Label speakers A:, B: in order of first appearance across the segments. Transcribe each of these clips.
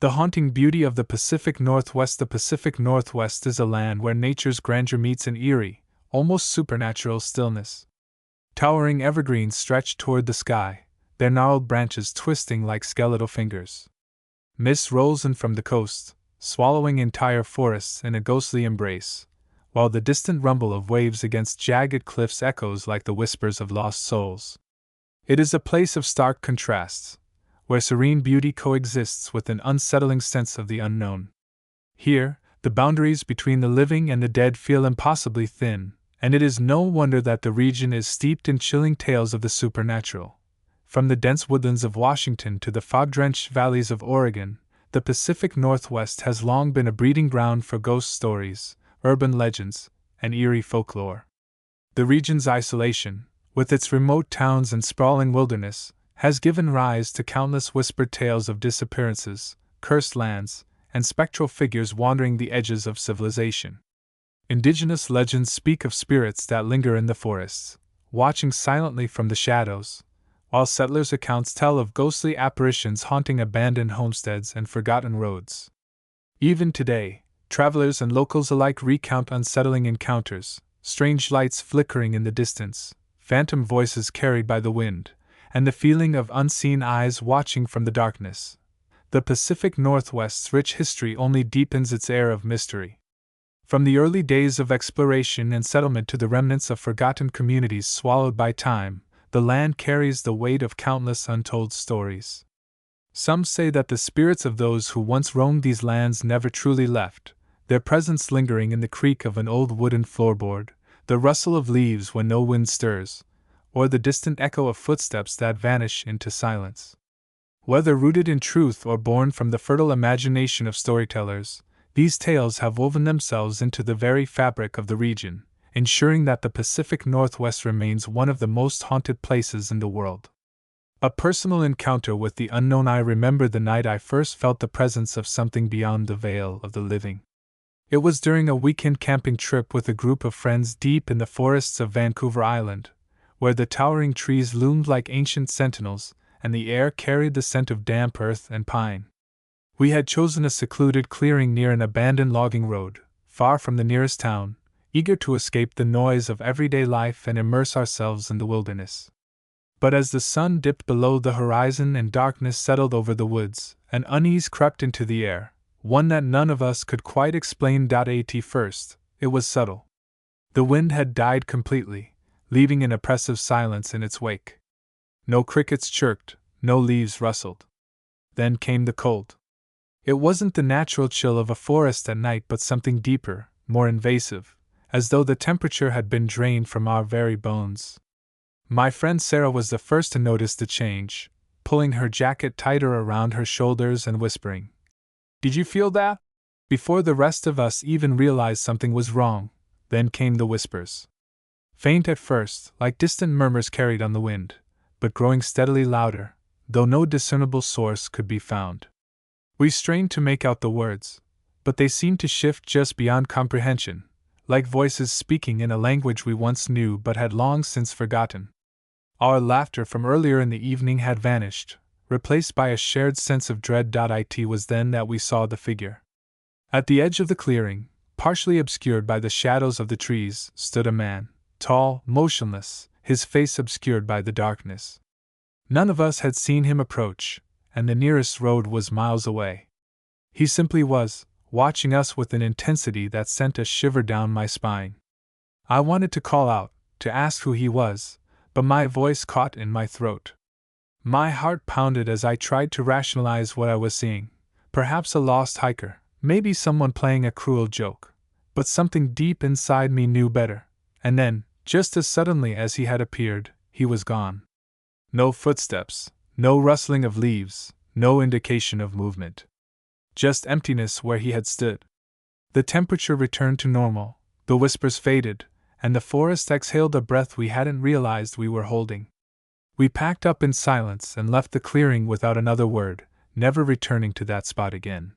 A: The haunting beauty of the Pacific Northwest. The Pacific Northwest is a land where nature's grandeur meets an eerie, almost supernatural stillness. Towering evergreens stretch toward the sky, their gnarled branches twisting like skeletal fingers. Mist rolls in from the coast, swallowing entire forests in a ghostly embrace, while the distant rumble of waves against jagged cliffs echoes like the whispers of lost souls. It is a place of stark contrasts, where serene beauty coexists with an unsettling sense of the unknown. Here, the boundaries between the living and the dead feel impossibly thin, and it is no wonder that the region is steeped in chilling tales of the supernatural. From the dense woodlands of Washington to the fog-drenched valleys of Oregon, the Pacific Northwest has long been a breeding ground for ghost stories, urban legends, and eerie folklore. The region's isolation, with its remote towns and sprawling wilderness, has given rise to countless whispered tales of disappearances, cursed lands, and spectral figures wandering the edges of civilization. Indigenous legends speak of spirits that linger in the forests, watching silently from the shadows, while settlers' accounts tell of ghostly apparitions haunting abandoned homesteads and forgotten roads. Even today, travelers and locals alike recount unsettling encounters, strange lights flickering in the distance, phantom voices carried by the wind, and the feeling of unseen eyes watching from the darkness. The Pacific Northwest's rich history only deepens its air of mystery. From the early days of exploration and settlement to the remnants of forgotten communities swallowed by time, the land carries the weight of countless untold stories. Some say that the spirits of those who once roamed these lands never truly left, their presence lingering in the creak of an old wooden floorboard, the rustle of leaves when no wind stirs, or the distant echo of footsteps that vanish into silence. Whether rooted in truth or born from the fertile imagination of storytellers, these tales have woven themselves into the very fabric of the region, ensuring that the Pacific Northwest remains one of the most haunted places in the world. A personal encounter with the unknown. I remember the night I first felt the presence of something beyond the veil of the living. It was during a weekend camping trip with a group of friends deep in the forests of Vancouver Island, where the towering trees loomed like ancient sentinels, and the air carried the scent of damp earth and pine. We had chosen a secluded clearing near an abandoned logging road, far from the nearest town, eager to escape the noise of everyday life and immerse ourselves in the wilderness. But as the sun dipped below the horizon and darkness settled over the woods, an unease crept into the air, one that none of us could quite explain. At first, it was subtle. The wind had died completely, leaving an oppressive silence in its wake. No crickets chirped, no leaves rustled. Then came the cold. It wasn't the natural chill of a forest at night, but something deeper, more invasive, as though the temperature had been drained from our very bones. My friend Sarah was the first to notice the change, pulling her jacket tighter around her shoulders and whispering, "Did you feel that?" Before the rest of us even realized something was wrong, then came the whispers. Faint at first, like distant murmurs carried on the wind, but growing steadily louder, though no discernible source could be found. We strained to make out the words, but they seemed to shift just beyond comprehension, like voices speaking in a language we once knew but had long since forgotten. Our laughter from earlier in the evening had vanished, replaced by a shared sense of dread. It was then that we saw the figure. At the edge of the clearing, partially obscured by the shadows of the trees, stood a man, tall, motionless, his face obscured by the darkness. None of us had seen him approach, and the nearest road was miles away. He simply was, watching us with an intensity that sent a shiver down my spine. I wanted to call out, to ask who he was, but my voice caught in my throat. My heart pounded as I tried to rationalize what I was seeing. Perhaps a lost hiker, maybe someone playing a cruel joke. But something deep inside me knew better, and then, just as suddenly as he had appeared, he was gone. No footsteps, no rustling of leaves, no indication of movement. Just emptiness where he had stood. The temperature returned to normal, the whispers faded, and the forest exhaled a breath we hadn't realized we were holding. We packed up in silence and left the clearing without another word, never returning to that spot again.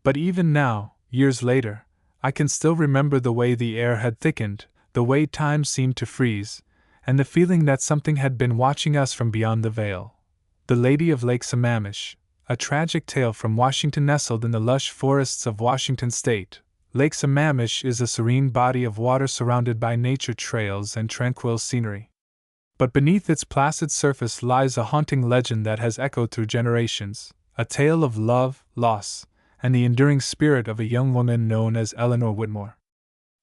A: But even now, years later, I can still remember the way the air had thickened, the way time seemed to freeze, and the feeling that something had been watching us from beyond the veil. The Lady of Lake Sammamish, a tragic tale from Washington. Nestled in the lush forests of Washington state, Lake Sammamish is a serene body of water surrounded by nature trails and tranquil scenery. But beneath its placid surface lies a haunting legend that has echoed through generations, a tale of love, loss, and the enduring spirit of a young woman known as Eleanor Whitmore.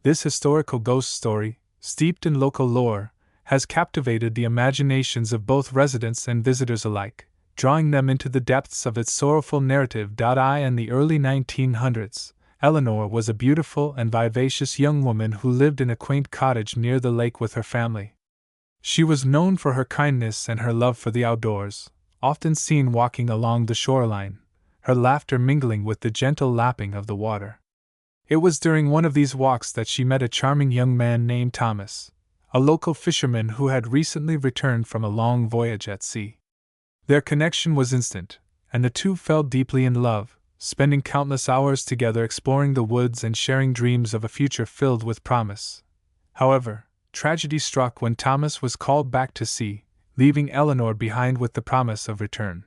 A: This historical ghost story, steeped in local lore, has captivated the imaginations of both residents and visitors alike, drawing them into the depths of its sorrowful narrative. In the early 1900s, Eleanor was a beautiful and vivacious young woman who lived in a quaint cottage near the lake with her family. She was known for her kindness and her love for the outdoors, often seen walking along the shoreline, her laughter mingling with the gentle lapping of the water. It was during one of these walks that she met a charming young man named Thomas, a local fisherman who had recently returned from a long voyage at sea. Their connection was instant, and the two fell deeply in love, spending countless hours together exploring the woods and sharing dreams of a future filled with promise. However, tragedy struck when Thomas was called back to sea, leaving Eleanor behind with the promise of return.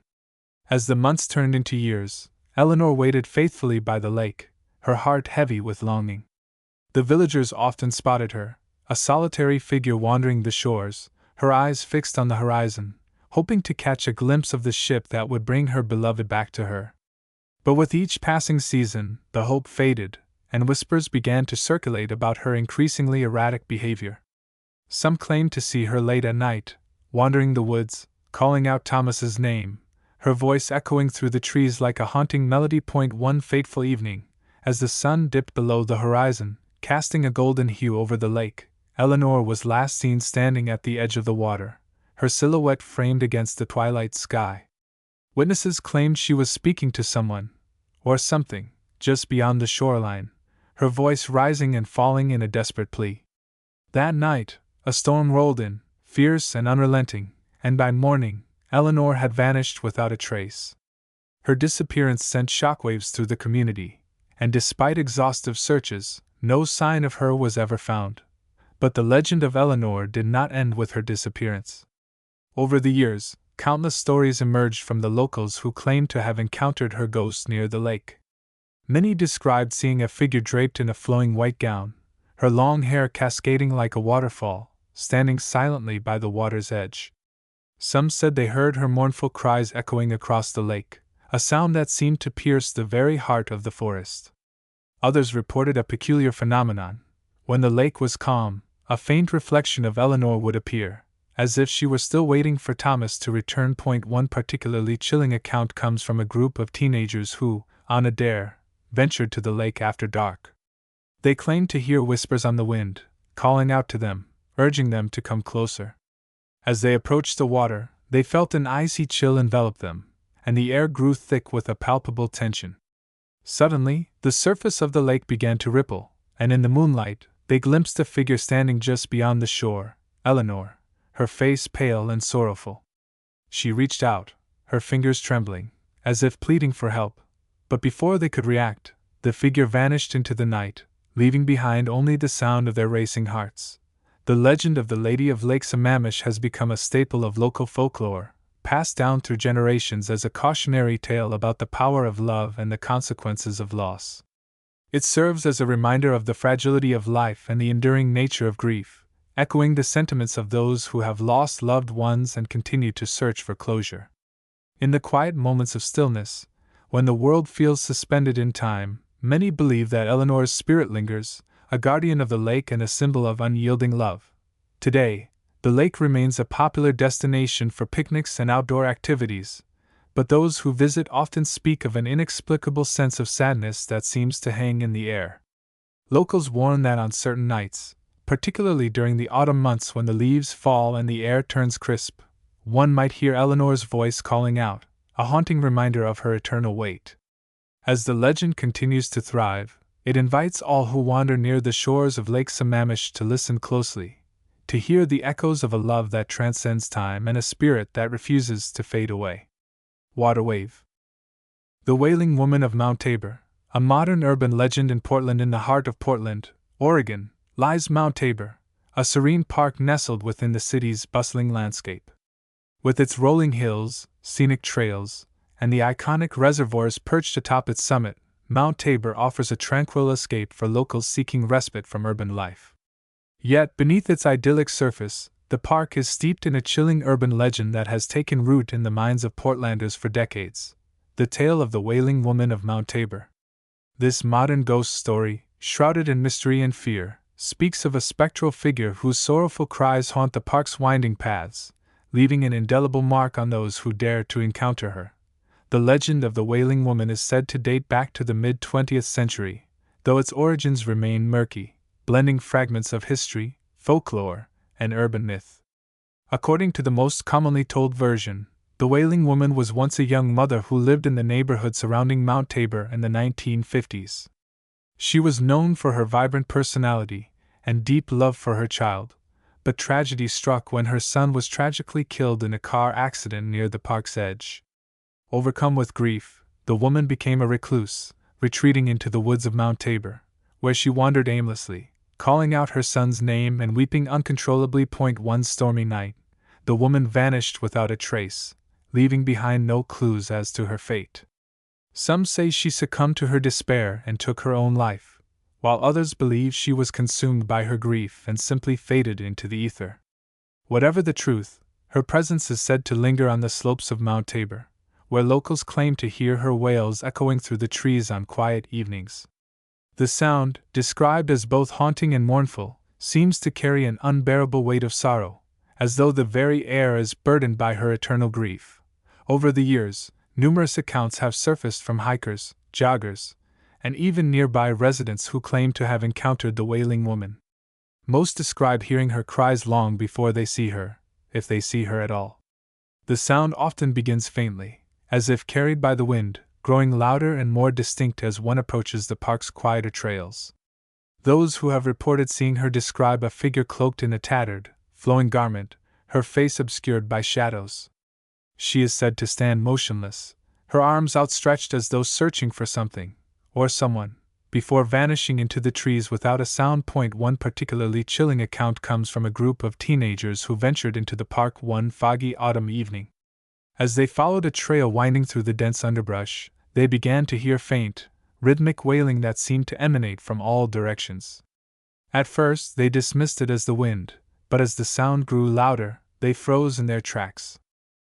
A: As the months turned into years, Eleanor waited faithfully by the lake, her heart heavy with longing. The villagers often spotted her, a solitary figure wandering the shores, her eyes fixed on the horizon, hoping to catch a glimpse of the ship that would bring her beloved back to her. But with each passing season, the hope faded, and whispers began to circulate about her increasingly erratic behavior. Some claimed to see her late at night, wandering the woods, calling out Thomas's name, her voice echoing through the trees like a haunting melody. One fateful evening, as the sun dipped below the horizon, casting a golden hue over the lake, Eleanor was last seen standing at the edge of the water, her silhouette framed against the twilight sky. Witnesses claimed she was speaking to someone, or something, just beyond the shoreline, her voice rising and falling in a desperate plea. That night, a storm rolled in, fierce and unrelenting, and by morning, Eleanor had vanished without a trace. Her disappearance sent shockwaves through the community, and despite exhaustive searches, no sign of her was ever found. But the legend of Eleanor did not end with her disappearance. Over the years, countless stories emerged from the locals who claimed to have encountered her ghost near the lake. Many described seeing a figure draped in a flowing white gown, her long hair cascading like a waterfall, standing silently by the water's edge. Some said they heard her mournful cries echoing across the lake, a sound that seemed to pierce the very heart of the forest. Others reported a peculiar phenomenon. When the lake was calm, a faint reflection of Eleanor would appear, as if she were still waiting for Thomas to return. One particularly chilling account comes from a group of teenagers who, on a dare, ventured to the lake after dark. They claimed to hear whispers on the wind, calling out to them, urging them to come closer. As they approached the water, they felt an icy chill envelop them, and the air grew thick with a palpable tension. Suddenly, the surface of the lake began to ripple, and in the moonlight, they glimpsed a figure standing just beyond the shore, Eleanor, her face pale and sorrowful. She reached out, her fingers trembling, as if pleading for help, but before they could react, the figure vanished into the night, leaving behind only the sound of their racing hearts. The legend of the Lady of Lake Sammamish has become a staple of local folklore, passed down through generations as a cautionary tale about the power of love and the consequences of loss. It serves as a reminder of the fragility of life and the enduring nature of grief, echoing the sentiments of those who have lost loved ones and continue to search for closure. In the quiet moments of stillness, when the world feels suspended in time, many believe that Eleanor's spirit lingers, a guardian of the lake and a symbol of unyielding love. Today, the lake remains a popular destination for picnics and outdoor activities, but those who visit often speak of an inexplicable sense of sadness that seems to hang in the air. Locals warn that on certain nights, particularly during the autumn months when the leaves fall and the air turns crisp, one might hear Eleanor's voice calling out, a haunting reminder of her eternal wait. As the legend continues to thrive, it invites all who wander near the shores of Lake Sammamish to listen closely, to hear the echoes of a love that transcends time and a spirit that refuses to fade away. Waterwave. The Wailing Woman of Mount Tabor, a modern urban legend in Portland. In the heart of Portland, Oregon, lies Mount Tabor, a serene park nestled within the city's bustling landscape. With its rolling hills, scenic trails, and the iconic reservoirs perched atop its summit, Mount Tabor offers a tranquil escape for locals seeking respite from urban life. Yet, beneath its idyllic surface, the park is steeped in a chilling urban legend that has taken root in the minds of Portlanders for decades: the tale of the Wailing Woman of Mount Tabor. This modern ghost story, shrouded in mystery and fear, speaks of a spectral figure whose sorrowful cries haunt the park's winding paths, leaving an indelible mark on those who dare to encounter her. The legend of the Wailing Woman is said to date back to the mid-20th century, though its origins remain murky, blending fragments of history, folklore, and urban myth. According to the most commonly told version, the Wailing Woman was once a young mother who lived in the neighborhood surrounding Mount Tabor in the 1950s. She was known for her vibrant personality and deep love for her child, but tragedy struck when her son was tragically killed in a car accident near the park's edge. Overcome with grief, the woman became a recluse, retreating into the woods of Mount Tabor, where she wandered aimlessly, calling out her son's name and weeping uncontrollably. One stormy night, the woman vanished without a trace, leaving behind no clues as to her fate. Some say she succumbed to her despair and took her own life, while others believe she was consumed by her grief and simply faded into the ether. Whatever the truth, her presence is said to linger on the slopes of Mount Tabor, where locals claim to hear her wails echoing through the trees on quiet evenings. The sound, described as both haunting and mournful, seems to carry an unbearable weight of sorrow, as though the very air is burdened by her eternal grief. Over the years, numerous accounts have surfaced from hikers, joggers, and even nearby residents who claim to have encountered the Wailing Woman. Most describe hearing her cries long before they see her, if they see her at all. The sound often begins faintly, as if carried by the wind, growing louder and more distinct as one approaches the park's quieter trails. Those who have reported seeing her describe a figure cloaked in a tattered, flowing garment, her face obscured by shadows. She is said to stand motionless, her arms outstretched as though searching for something, or someone, before vanishing into the trees without a sound. One particularly chilling account comes from a group of teenagers who ventured into the park one foggy autumn evening. As they followed a trail winding through the dense underbrush, they began to hear faint, rhythmic wailing that seemed to emanate from all directions. At first, they dismissed it as the wind, but as the sound grew louder, they froze in their tracks.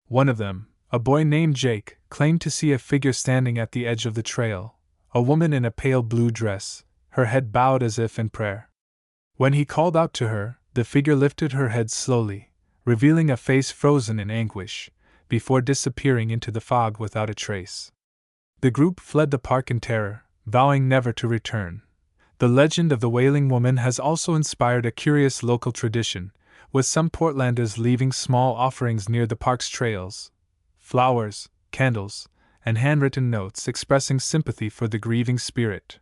A: One of them, a boy named Jake, claimed to see a figure standing at the edge of the trail, a woman in a pale blue dress, her head bowed as if in prayer. When he called out to her, the figure lifted her head slowly, revealing a face frozen in anguish, before disappearing into the fog without a trace. The group fled the park in terror, vowing never to return. The legend of the Wailing Woman has also inspired a curious local tradition, with some Portlanders leaving small offerings near the park's trails: flowers, candles, and handwritten notes expressing sympathy for the grieving spirit.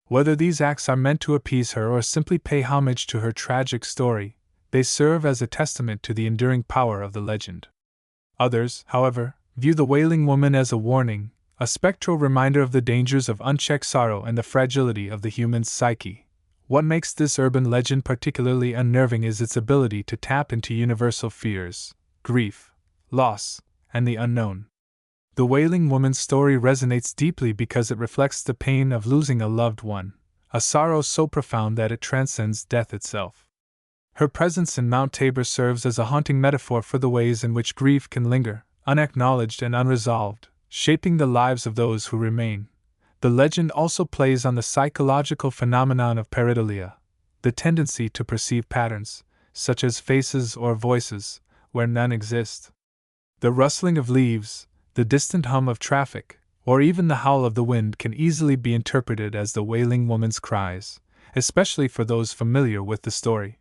A: Whether these acts are meant to appease her or simply pay homage to her tragic story, they serve as a testament to the enduring power of the legend. Others, however, view the Wailing Woman as a warning, a spectral reminder of the dangers of unchecked sorrow and the fragility of the human psyche. What makes this urban legend particularly unnerving is its ability to tap into universal fears, grief, loss, and the unknown. The Wailing Woman's story resonates deeply because it reflects the pain of losing a loved one, a sorrow so profound that it transcends death itself. Her presence in Mount Tabor serves as a haunting metaphor for the ways in which grief can linger, unacknowledged and unresolved, shaping the lives of those who remain. The legend also plays on the psychological phenomenon of pareidolia, the tendency to perceive patterns, such as faces or voices, where none exist. The rustling of leaves, the distant hum of traffic, or even the howl of the wind can easily be interpreted as the Wailing Woman's cries, especially for those familiar with the story.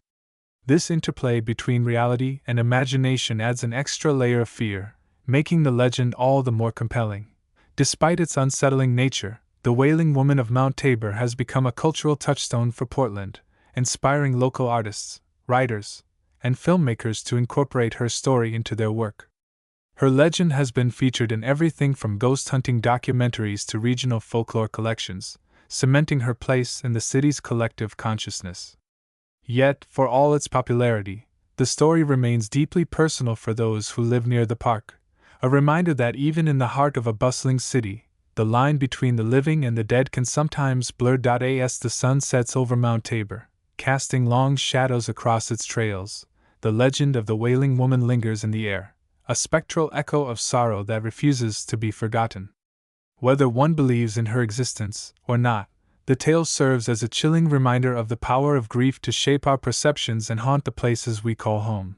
A: This interplay between reality and imagination adds an extra layer of fear, making the legend all the more compelling. Despite its unsettling nature, the Wailing Woman of Mount Tabor has become a cultural touchstone for Portland, inspiring local artists, writers, and filmmakers to incorporate her story into their work. Her legend has been featured in everything from ghost hunting documentaries to regional folklore collections, cementing her place in the city's collective consciousness. Yet, for all its popularity, the story remains deeply personal for those who live near the park, a reminder that even in the heart of a bustling city, the line between the living and the dead can sometimes blur. As the sun sets over Mount Tabor, casting long shadows across its trails, the legend of the wailing woman lingers in the air, a spectral echo of sorrow that refuses to be forgotten. Whether one believes in her existence or not, the tale serves as a chilling reminder of the power of grief to shape our perceptions and haunt the places we call home.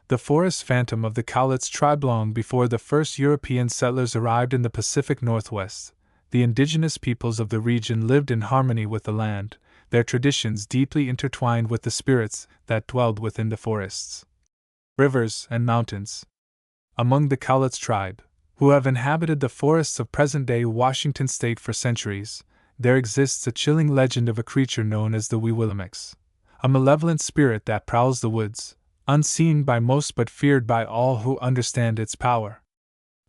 A: The forest phantom of the Cowlitz tribe. Long before the first European settlers arrived in the Pacific Northwest, the indigenous peoples of the region lived in harmony with the land, their traditions deeply intertwined with the spirits that dwelled within the forests, rivers, and mountains. Among the Cowlitz tribe, who have inhabited the forests of present-day Washington state for centuries, there exists a chilling legend of a creature known as the Weewillmekq, a malevolent spirit that prowls the woods, unseen by most but feared by all who understand its power.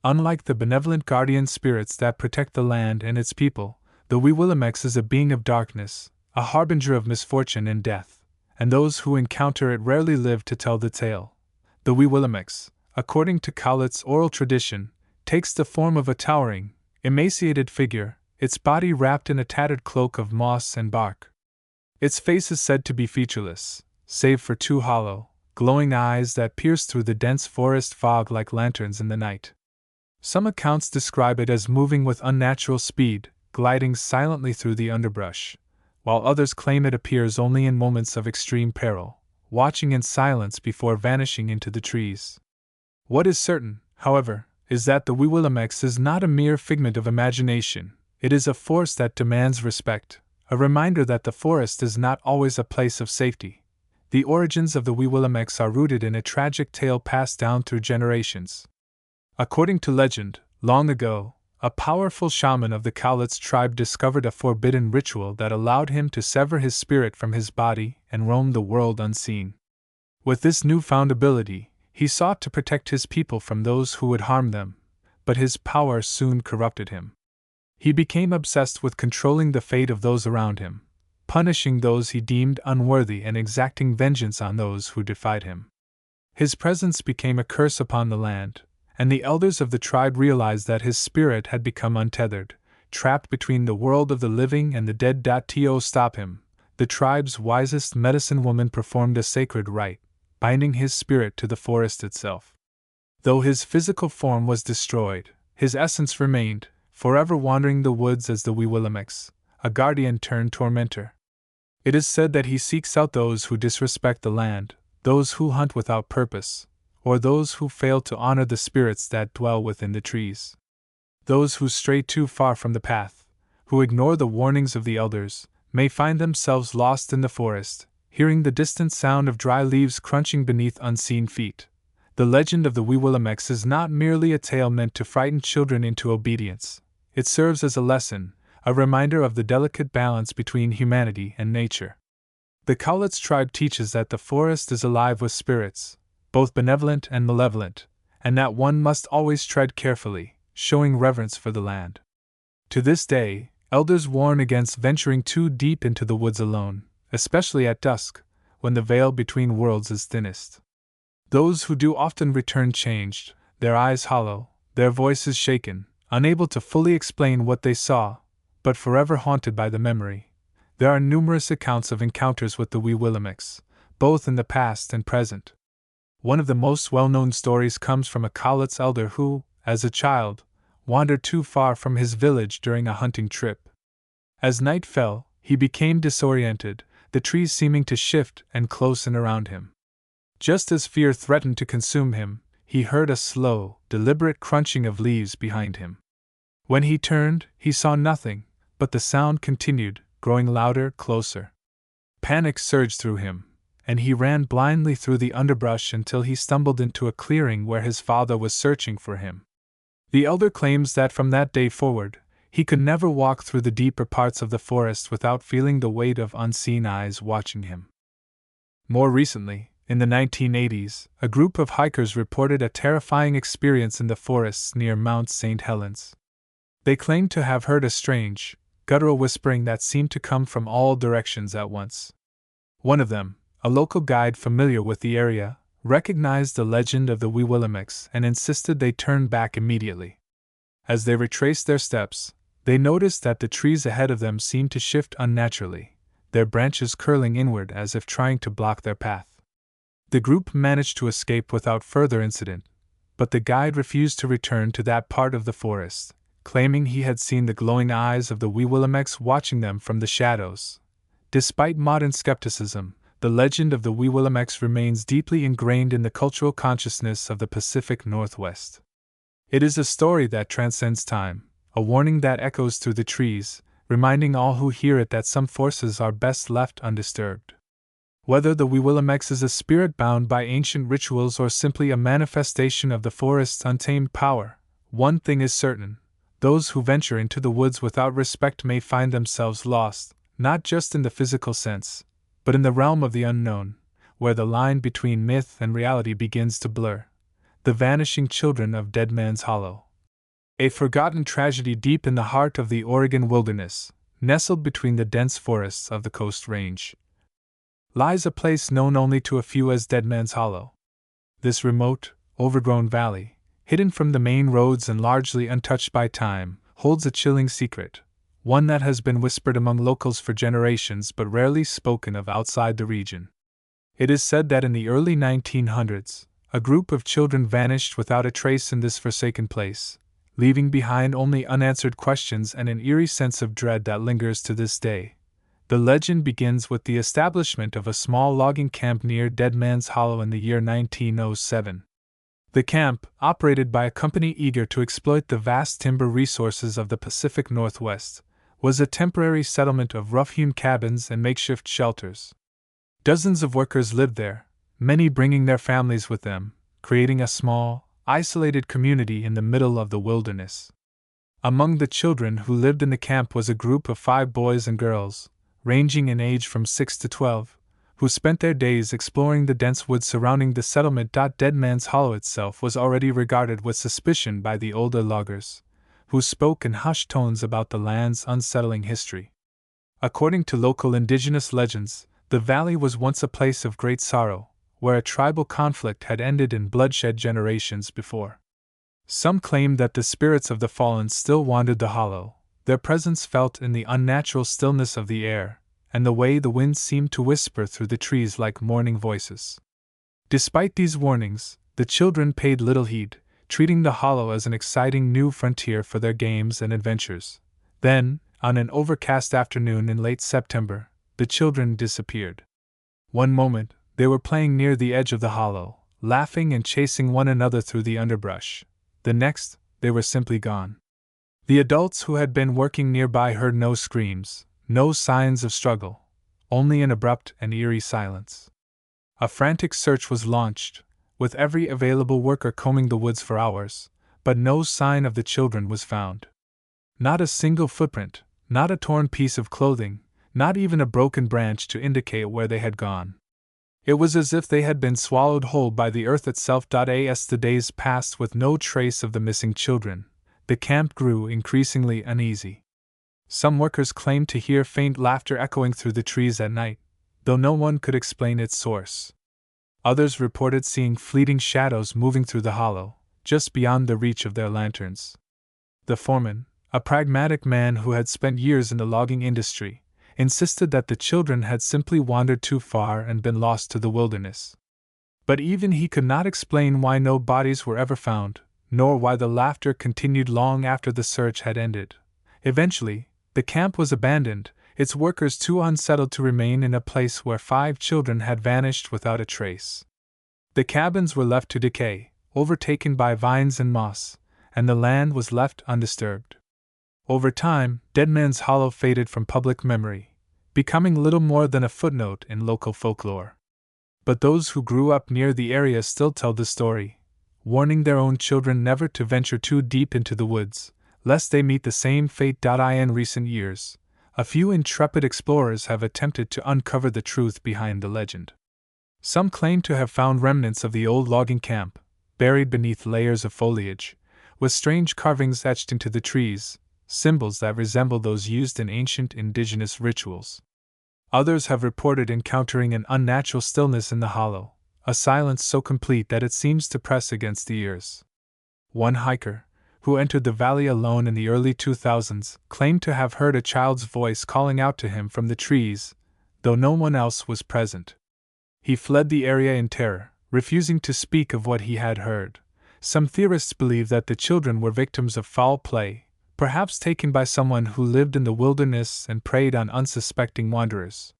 A: Unlike the benevolent guardian spirits that protect the land and its people, the Weewillmekq is a being of darkness, a harbinger of misfortune and death, and those who encounter it rarely live to tell the tale. The Weewillmekq, according to Cowlitz oral tradition, takes the form of a towering, emaciated figure, its body wrapped in a tattered cloak of moss and bark. Its face is said to be featureless, save for two hollow, glowing eyes that pierce through the dense forest fog like lanterns in the night. Some accounts describe it as moving with unnatural speed, gliding silently through the underbrush, while others claim it appears only in moments of extreme peril, watching in silence before vanishing into the trees. What is certain, however, is that the Weewillmekq is not a mere figment of imagination. It is a force that demands respect, a reminder that the forest is not always a place of safety. The origins of the Weewillmekq are rooted in a tragic tale passed down through generations. According to legend, long ago, a powerful shaman of the Cowlitz tribe discovered a forbidden ritual that allowed him to sever his spirit from his body and roam the world unseen. With this newfound ability, he sought to protect his people from those who would harm them, but his power soon corrupted him. He became obsessed with controlling the fate of those around him, punishing those he deemed unworthy and exacting vengeance on those who defied him. His presence became a curse upon the land, and the elders of the tribe realized that his spirit had become untethered, trapped between the world of the living and the dead. To stop him, the tribe's wisest medicine woman performed a sacred rite, binding his spirit to the forest itself. Though his physical form was destroyed, his essence remained, forever wandering the woods as the Weewillmekq, a guardian turned tormentor. It is said that he seeks out those who disrespect the land, those who hunt without purpose, or those who fail to honor the spirits that dwell within the trees. Those who stray too far from the path, who ignore the warnings of the elders, may find themselves lost in the forest, hearing the distant sound of dry leaves crunching beneath unseen feet. The legend of the Weewillmekq is not merely a tale meant to frighten children into obedience. It serves as a lesson, a reminder of the delicate balance between humanity and nature. The Cowlitz tribe teaches that the forest is alive with spirits, both benevolent and malevolent, and that one must always tread carefully, showing reverence for the land. To this day, elders warn against venturing too deep into the woods alone, especially at dusk, when the veil between worlds is thinnest. Those who do often return changed, their eyes hollow, their voices shaken, unable to fully explain what they saw, but forever haunted by the memory. There are numerous accounts of encounters with the Weewillmekq, both in the past and present. One of the most well-known stories comes from a Cowlitz elder who, as a child, wandered too far from his village during a hunting trip. As night fell, he became disoriented, the trees seeming to shift and close in around him. Just as fear threatened to consume him, he heard a slow, deliberate crunching of leaves behind him. When he turned, he saw nothing, but the sound continued, growing louder, closer. Panic surged through him, and he ran blindly through the underbrush until he stumbled into a clearing where his father was searching for him. The elder claims that from that day forward, he could never walk through the deeper parts of the forest without feeling the weight of unseen eyes watching him. More recently, in the 1980s, a group of hikers reported a terrifying experience in the forests near Mount St. Helens. They claimed to have heard a strange, guttural whispering that seemed to come from all directions at once. One of them, a local guide familiar with the area, recognized the legend of the Weewillimics and insisted they turn back immediately. As they retraced their steps, they noticed that the trees ahead of them seemed to shift unnaturally, their branches curling inward as if trying to block their path. The group managed to escape without further incident, but the guide refused to return to that part of the forest, claiming he had seen the glowing eyes of the Weewillimics watching them from the shadows. Despite modern skepticism, the legend of the Weewillimics remains deeply ingrained in the cultural consciousness of the Pacific Northwest. It is a story that transcends time, a warning that echoes through the trees, reminding all who hear it that some forces are best left undisturbed. Whether the Weewillimics is a spirit bound by ancient rituals or simply a manifestation of the forest's untamed power, one thing is certain: those who venture into the woods without respect may find themselves lost, not just in the physical sense, but in the realm of the unknown, where the line between myth and reality begins to blur. The Vanishing Children of Dead Man's Hollow. A forgotten tragedy deep in the heart of the Oregon wilderness, nestled between the dense forests of the Coast Range, lies a place known only to a few as Dead Man's Hollow. This remote, overgrown valley, hidden from the main roads and largely untouched by time, holds a chilling secret, one that has been whispered among locals for generations but rarely spoken of outside the region. It is said that in the early 1900s, a group of children vanished without a trace in this forsaken place, leaving behind only unanswered questions and an eerie sense of dread that lingers to this day. The legend begins with the establishment of a small logging camp near Dead Man's Hollow in the year 1907. The camp, operated by a company eager to exploit the vast timber resources of the Pacific Northwest, was a temporary settlement of rough-hewn cabins and makeshift shelters. Dozens of workers lived there, many bringing their families with them, creating a small, isolated community in the middle of the wilderness. Among the children who lived in the camp was a group of 5 boys and girls, ranging in age from 6 to 12, who spent their days exploring the dense woods surrounding the settlement. Dead Man's Hollow itself was already regarded with suspicion by the older loggers, who spoke in hushed tones about the land's unsettling history. According to local indigenous legends, the valley was once a place of great sorrow, where a tribal conflict had ended in bloodshed generations before. Some claimed that the spirits of the fallen still wandered the hollow, their presence felt in the unnatural stillness of the air, and the way the wind seemed to whisper through the trees like mourning voices. Despite these warnings, the children paid little heed, treating the hollow as an exciting new frontier for their games and adventures. Then, on an overcast afternoon in late September, the children disappeared. One moment, they were playing near the edge of the hollow, laughing and chasing one another through the underbrush. The next, they were simply gone. The adults who had been working nearby heard no screams, no signs of struggle, only an abrupt and eerie silence. A frantic search was launched, with every available worker combing the woods for hours, but no sign of the children was found. Not a single footprint, not a torn piece of clothing, not even a broken branch to indicate where they had gone. It was as if they had been swallowed whole by the earth itself. As the days passed with no trace of the missing children, the camp grew increasingly uneasy. Some workers claimed to hear faint laughter echoing through the trees at night, though no one could explain its source. Others reported seeing fleeting shadows moving through the hollow, just beyond the reach of their lanterns. The foreman, a pragmatic man who had spent years in the logging industry, insisted that the children had simply wandered too far and been lost to the wilderness. But even he could not explain why no bodies were ever found, nor why the laughter continued long after the search had ended. Eventually, the camp was abandoned, its workers too unsettled to remain in a place where 5 children had vanished without a trace. The cabins were left to decay, overtaken by vines and moss, and the land was left undisturbed. Over time, Dead Man's Hollow faded from public memory, becoming little more than a footnote in local folklore. But those who grew up near the area still tell the story, warning their own children never to venture too deep into the woods, lest they meet the same fate. In recent years, a few intrepid explorers have attempted to uncover the truth behind the legend. Some claim to have found remnants of the old logging camp, buried beneath layers of foliage, with strange carvings etched into the trees, symbols that resemble those used in ancient indigenous rituals. Others have reported encountering an unnatural stillness in the hollow, a silence so complete that it seems to press against the ears. One hiker, who entered the valley alone in the early 2000s, claimed to have heard a child's voice calling out to him from the trees, though no one else was present. He fled the area in terror, refusing to speak of what he had heard. Some theorists believe that the children were victims of foul play, perhaps taken by someone who lived in the wilderness and preyed on unsuspecting wanderers.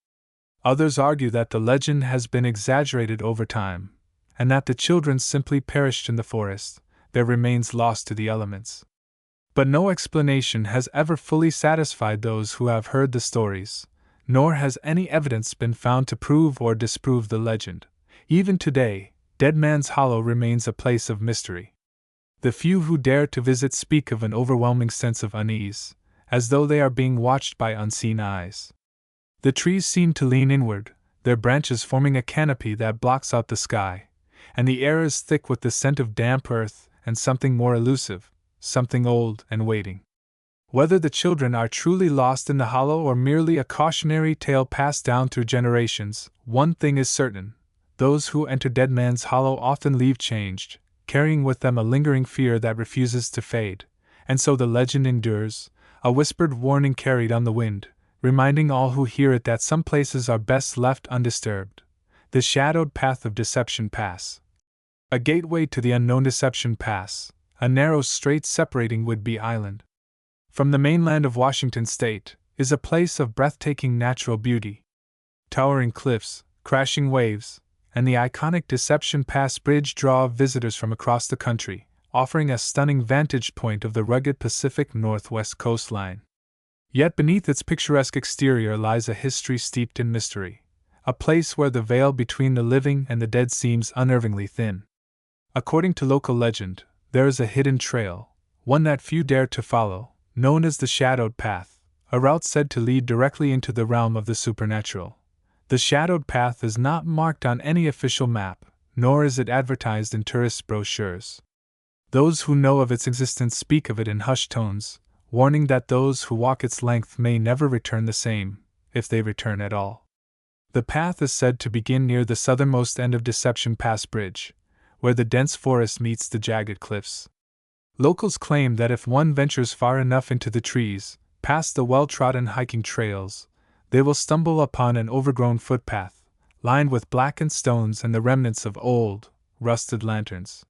A: Others argue that the legend has been exaggerated over time, and that the children simply perished in the forest, their remains lost to the elements. But no explanation has ever fully satisfied those who have heard the stories, nor has any evidence been found to prove or disprove the legend. Even today, Dead Man's Hollow remains a place of mystery. The few who dare to visit speak of an overwhelming sense of unease, as though they are being watched by unseen eyes. The trees seem to lean inward, their branches forming a canopy that blocks out the sky, and the air is thick with the scent of damp earth and something more elusive, something old and waiting. Whether the children are truly lost in the hollow or merely a cautionary tale passed down through generations, one thing is certain: those who enter Dead Man's Hollow often leave changed, carrying with them a lingering fear that refuses to fade, and so the legend endures, a whispered warning carried on the wind, reminding all who hear it that some places are best left undisturbed. The Shadowed Path of Deception Pass. A gateway to the unknown Deception Pass, a narrow strait separating Whidbey Island from the mainland of Washington state, is a place of breathtaking natural beauty. Towering cliffs, crashing waves, and the iconic Deception Pass Bridge draw visitors from across the country, offering a stunning vantage point of the rugged Pacific Northwest coastline. Yet beneath its picturesque exterior lies a history steeped in mystery, a place where the veil between the living and the dead seems unnervingly thin. According to local legend, there is a hidden trail, one that few dare to follow, known as the Shadowed Path, a route said to lead directly into the realm of the supernatural. The Shadowed Path is not marked on any official map, nor is it advertised in tourist brochures. Those who know of its existence speak of it in hushed tones, warning that those who walk its length may never return the same, if they return at all. The path is said to begin near the southernmost end of Deception Pass Bridge, where the dense forest meets the jagged cliffs. Locals claim that if one ventures far enough into the trees, past the well-trodden hiking trails, they will stumble upon an overgrown footpath, lined with blackened stones and the remnants of old, rusted lanterns.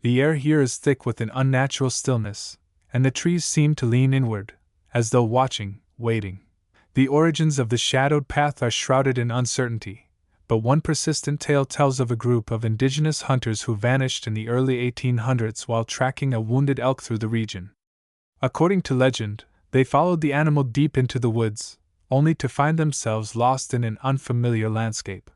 A: The air here is thick with an unnatural stillness, and the trees seem to lean inward, as though watching, waiting. The origins of the Shadowed Path are shrouded in uncertainty, but one persistent tale tells of a group of indigenous hunters who vanished in the early 1800s while tracking a wounded elk through the region. According to legend, they followed the animal deep into the woods, only to find themselves lost in an unfamiliar landscape.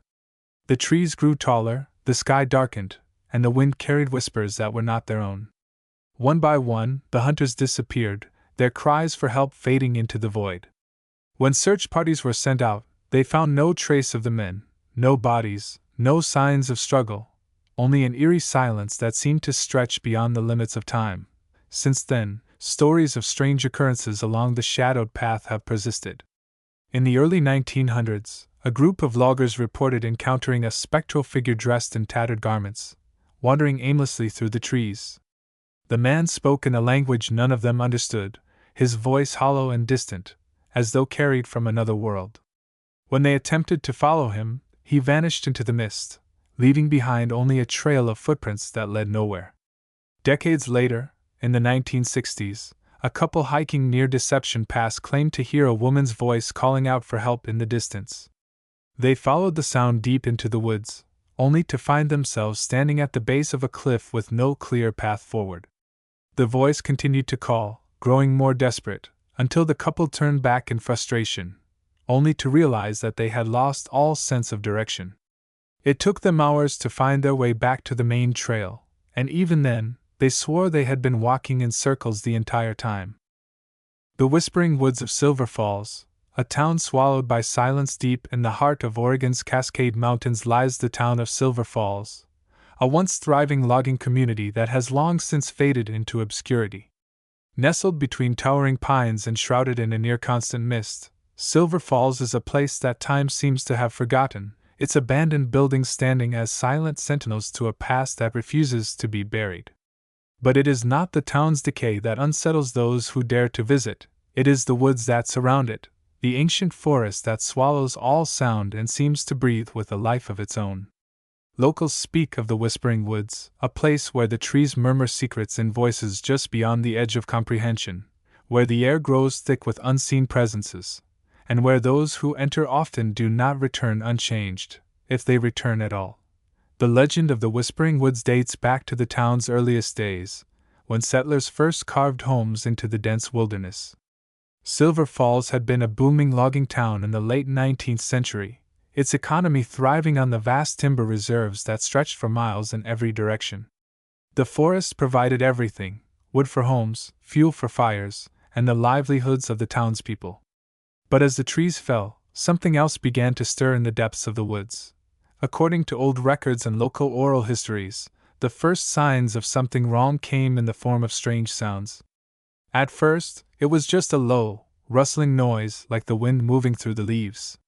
A: The trees grew taller, the sky darkened, and the wind carried whispers that were not their own. One by one, the hunters disappeared, their cries for help fading into the void. When search parties were sent out, they found no trace of the men, no bodies, no signs of struggle, only an eerie silence that seemed to stretch beyond the limits of time. Since then, stories of strange occurrences along the Shadowed Path have persisted. In the early 1900s, a group of loggers reported encountering a spectral figure dressed in tattered garments, wandering aimlessly through the trees. The man spoke in a language none of them understood, his voice hollow and distant, as though carried from another world. When they attempted to follow him, he vanished into the mist, leaving behind only a trail of footprints that led nowhere. Decades later, in the 1960s, a couple hiking near Deception Pass claimed to hear a woman's voice calling out for help in the distance. They followed the sound deep into the woods, only to find themselves standing at the base of a cliff with no clear path forward. The voice continued to call, growing more desperate, until the couple turned back in frustration, only to realize that they had lost all sense of direction. It took them hours to find their way back to the main trail, and even then, they swore they had been walking in circles the entire time. The whispering woods of Silver Falls, a town swallowed by silence deep in the heart of Oregon's Cascade Mountains, lies the town of Silver Falls, a once thriving logging community that has long since faded into obscurity. Nestled between towering pines and shrouded in a near-constant mist, Silver Falls is a place that time seems to have forgotten, its abandoned buildings standing as silent sentinels to a past that refuses to be buried. But it is not the town's decay that unsettles those who dare to visit, it is the woods that surround it, the ancient forest that swallows all sound and seems to breathe with a life of its own. Locals speak of the Whispering Woods, a place where the trees murmur secrets in voices just beyond the edge of comprehension, where the air grows thick with unseen presences, and where those who enter often do not return unchanged, if they return at all. The legend of the Whispering Woods dates back to the town's earliest days, when settlers first carved homes into the dense wilderness. Silver Falls had been a booming logging town in the late 19th century, its economy thriving on the vast timber reserves that stretched for miles in every direction. The forest provided everything: wood for homes, fuel for fires, and the livelihoods of the townspeople. But as the trees fell, something else began to stir in the depths of the woods. According to old records and local oral histories, the first signs of something wrong came in the form of strange sounds. At first, it was just a low, rustling noise like the wind moving through the leaves.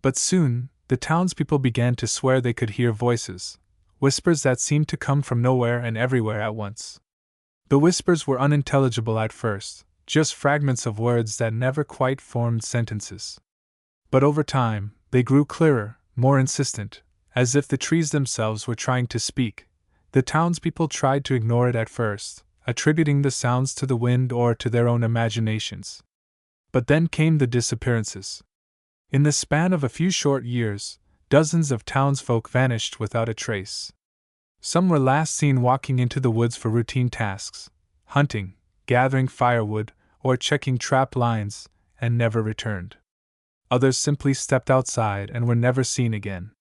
A: But soon, the townspeople began to swear they could hear voices, whispers that seemed to come from nowhere and everywhere at once. The whispers were unintelligible at first, just fragments of words that never quite formed sentences. But over time, they grew clearer, more insistent, as if the trees themselves were trying to speak. The townspeople tried to ignore it at first, attributing the sounds to the wind or to their own imaginations. But then came the disappearances. In the span of a few short years, dozens of townsfolk vanished without a trace. Some were last seen walking into the woods for routine tasks, hunting, gathering firewood, or checking trap lines, and never returned. Others simply stepped outside and were never seen again.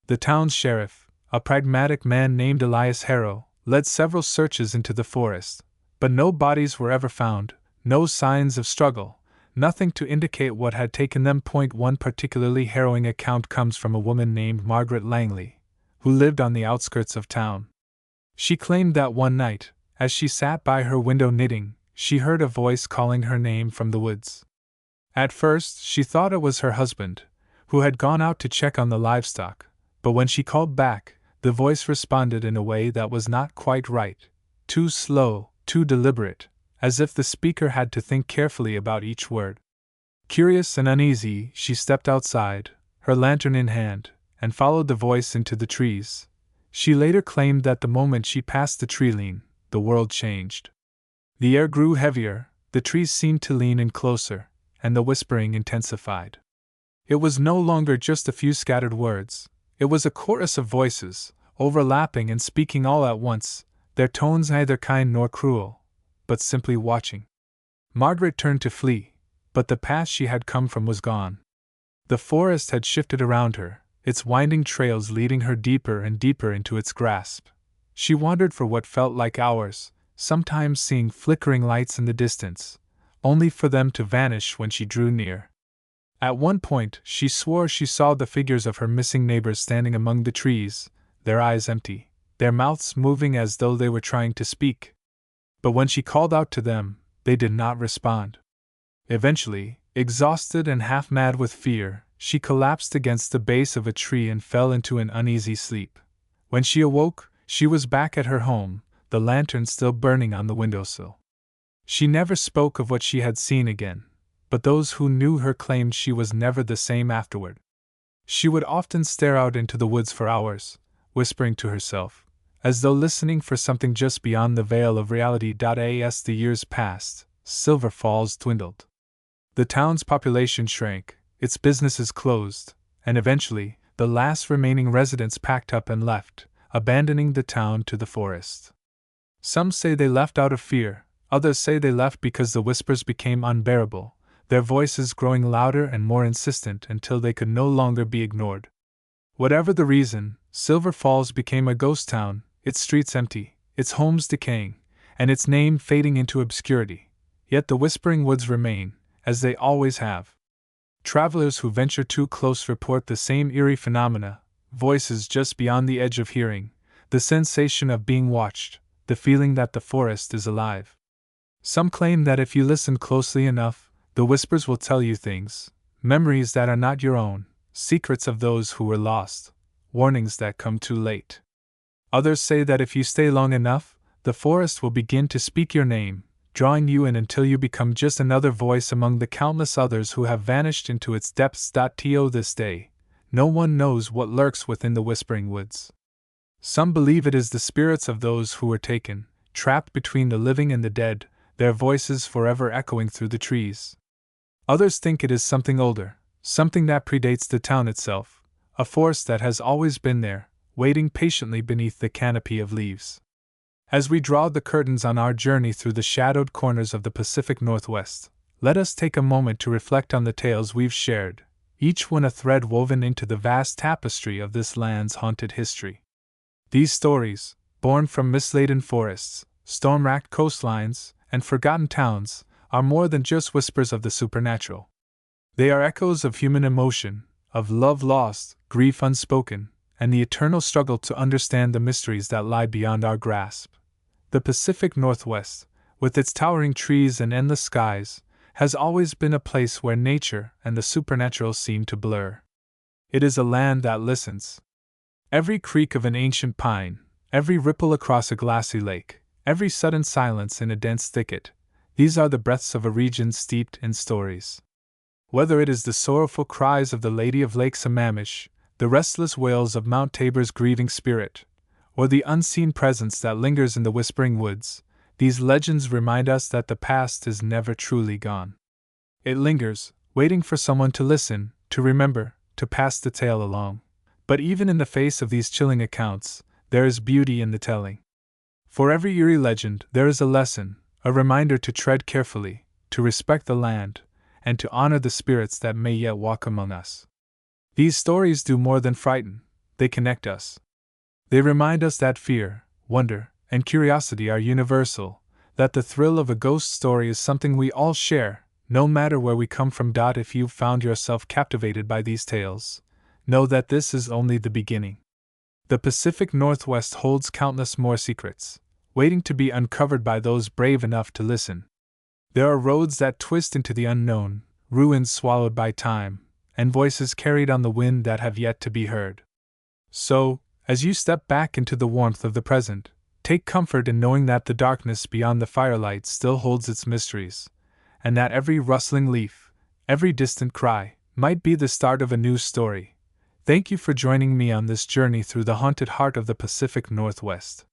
A: The town's sheriff, a pragmatic man named Elias Harrow, led several searches into the forest, but no bodies were ever found, no signs of struggle, nothing to indicate what had taken them. One particularly harrowing account comes from a woman named Margaret Langley, who lived on the outskirts of town. She claimed that one night, as she sat by her window knitting, she heard a voice calling her name from the woods. At first, she thought it was her husband, who had gone out to check on the livestock, but when she called back, the voice responded in a way that was not quite right, too slow, too deliberate, as if the speaker had to think carefully about each word. Curious and uneasy, she stepped outside, her lantern in hand, and followed the voice into the trees. She later claimed that the moment she passed the tree line, the world changed. The air grew heavier, the trees seemed to lean in closer, and the whispering intensified. It was no longer just a few scattered words, it was a chorus of voices, overlapping and speaking all at once, their tones neither kind nor cruel, but simply watching. Margaret turned to flee, but the path she had come from was gone. The forest had shifted around her, its winding trails leading her deeper and deeper into its grasp. She wandered for what felt like hours, sometimes seeing flickering lights in the distance, only for them to vanish when she drew near. At one point, she swore she saw the figures of her missing neighbors standing among the trees, their eyes empty, their mouths moving as though they were trying to speak. But when she called out to them, they did not respond. Eventually, exhausted and half mad with fear, she collapsed against the base of a tree and fell into an uneasy sleep. When she awoke, she was back at her home, the lantern still burning on the windowsill. She never spoke of what she had seen again, but those who knew her claimed she was never the same afterward. She would often stare out into the woods for hours, whispering to herself, as though listening for something just beyond the veil of reality. As the years passed, Silver Falls dwindled. The town's population shrank, its businesses closed, and eventually, the last remaining residents packed up and left, abandoning the town to the forest. Some say they left out of fear, others say they left because the whispers became unbearable, their voices growing louder and more insistent until they could no longer be ignored. Whatever the reason, Silver Falls became a ghost town, its streets empty, its homes decaying, and its name fading into obscurity. Yet the Whispering Woods remain, as they always have. Travelers who venture too close report the same eerie phenomena, voices just beyond the edge of hearing, the sensation of being watched, the feeling that the forest is alive. Some claim that if you listen closely enough, the whispers will tell you things, memories that are not your own, secrets of those who were lost, warnings that come too late. Others say that if you stay long enough, the forest will begin to speak your name, drawing you in until you become just another voice among the countless others who have vanished into its depths. To this day, no one knows what lurks within the whispering woods. Some believe it is the spirits of those who were taken, trapped between the living and the dead, their voices forever echoing through the trees. Others think it is something older, something that predates the town itself, a force that has always been there, waiting patiently beneath the canopy of leaves. As we draw the curtains on our journey through the shadowed corners of the Pacific Northwest, let us take a moment to reflect on the tales we've shared, each one a thread woven into the vast tapestry of this land's haunted history. These stories, born from mist-laden forests, storm-racked coastlines, and forgotten towns, are more than just whispers of the supernatural. They are echoes of human emotion, of love lost, grief unspoken, and the eternal struggle to understand the mysteries that lie beyond our grasp. The Pacific Northwest, with its towering trees and endless skies, has always been a place where nature and the supernatural seem to blur. It is a land that listens. Every creak of an ancient pine, every ripple across a glassy lake, every sudden silence in a dense thicket, these are the breaths of a region steeped in stories. Whether it is the sorrowful cries of the Lady of Lake Sammamish, the restless wails of Mount Tabor's grieving spirit, or the unseen presence that lingers in the whispering woods, these legends remind us that the past is never truly gone. It lingers, waiting for someone to listen, to remember, to pass the tale along. But even in the face of these chilling accounts, there is beauty in the telling. For every eerie legend, there is a lesson, a reminder to tread carefully, to respect the land, and to honor the spirits that may yet walk among us. These stories do more than frighten, they connect us. They remind us that fear, wonder, and curiosity are universal, that the thrill of a ghost story is something we all share, no matter where we come from. If you've found yourself captivated by these tales, know that this is only the beginning. The Pacific Northwest holds countless more secrets, waiting to be uncovered by those brave enough to listen. There are roads that twist into the unknown, ruins swallowed by time, and voices carried on the wind that have yet to be heard. So, as you step back into the warmth of the present, take comfort in knowing that the darkness beyond the firelight still holds its mysteries, and that every rustling leaf, every distant cry, might be the start of a new story. Thank you for joining me on this journey through the haunted heart of the Pacific Northwest.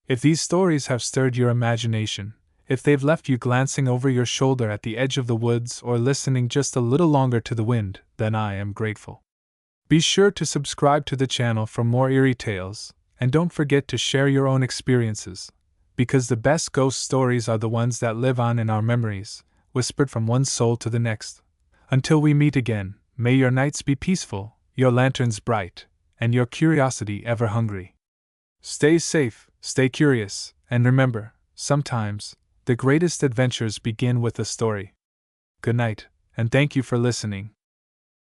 A: If these stories have stirred your imagination, if they've left you glancing over your shoulder at the edge of the woods or listening just a little longer to the wind, then I am grateful. Be sure to subscribe to the channel for more eerie tales, and don't forget to share your own experiences, because the best ghost stories are the ones that live on in our memories, whispered from one soul to the next. Until we meet again, may your nights be peaceful, your lanterns bright, and your curiosity ever hungry. Stay safe, stay curious, and remember, sometimes, the greatest adventures begin with a story. Good night, and thank you for listening.